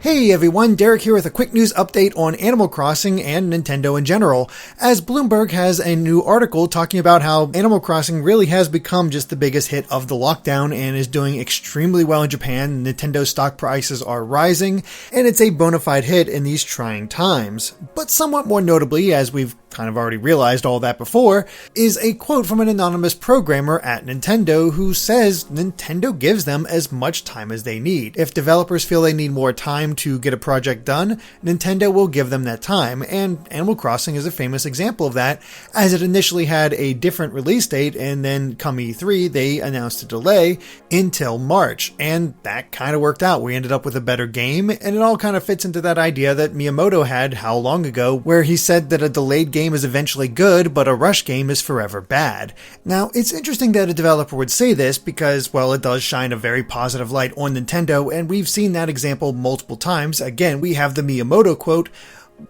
Hey everyone, Derek here with a quick news update on Animal Crossing and Nintendo in general, as Bloomberg has a new article talking about how Animal Crossing really has become just the biggest hit of the lockdown and is doing extremely well in Japan. Nintendo stock prices are rising, and it's a bona fide hit in these trying times. But somewhat more notably, as we've kind of already realized all that before, is a quote from an anonymous programmer at Nintendo who says Nintendo gives them as much time as they need. If developers feel they need more time to get a project done, Nintendo will give them that time, and Animal Crossing is a famous example of that, as it initially had a different release date, and then come E3, they announced a delay until March, and that kind of worked out. We ended up with a better game, and it all kind of fits into that idea that Miyamoto had how long ago, where he said that a delayed game is eventually good, but a rush game is forever bad. Now, it's interesting that a developer would say this because, well, it does shine a very positive light on Nintendo, and we've seen that example multiple times. Again, we have the Miyamoto quote,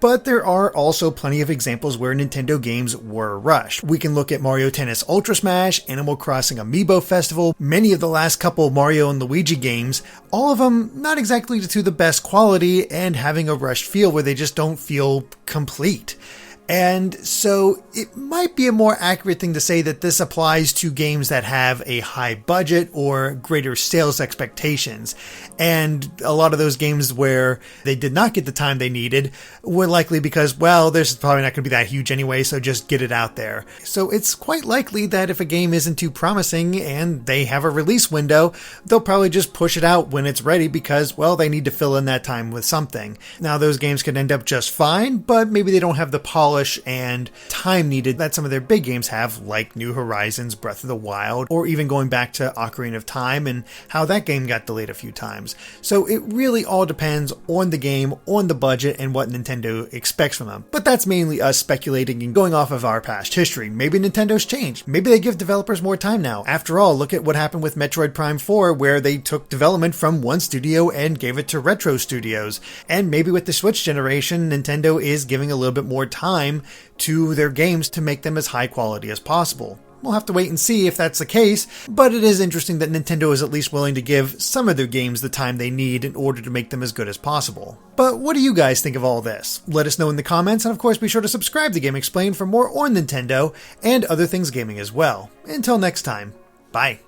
but there are also plenty of examples where Nintendo games were rushed. We can look at Mario Tennis Ultra Smash, Animal Crossing Amiibo Festival, many of the last couple Mario and Luigi games, all of them not exactly to the best quality and having a rushed feel where they just don't feel complete. And so it might be a more accurate thing to say that this applies to games that have a high budget or greater sales expectations. And a lot of those games where they did not get the time they needed were likely because, well, there's probably not going to be that huge anyway, so just get it out there. So it's quite likely that if a game isn't too promising and they have a release window, they'll probably just push it out when it's ready because, well, they need to fill in that time with something. Now, those games could end up just fine, but maybe they don't have the polish and time needed that some of their big games have, like New Horizons, Breath of the Wild, or even going back to Ocarina of Time and how that game got delayed a few times. So it really all depends on the game, on the budget, and what Nintendo expects from them. But that's mainly us speculating and going off of our past history. Maybe Nintendo's changed. Maybe they give developers more time now. After all, look at what happened with Metroid Prime 4, where they took development from one studio and gave it to Retro Studios. And maybe with the Switch generation, Nintendo is giving a little bit more time to their games to make them as high quality as possible. We'll have to wait and see if that's the case, but it is interesting that Nintendo is at least willing to give some of their games the time they need in order to make them as good as possible. But what do you guys think of all this? Let us know in the comments, and of course be sure to subscribe to Game Explained for more on Nintendo and other things gaming as well. Until next time, bye.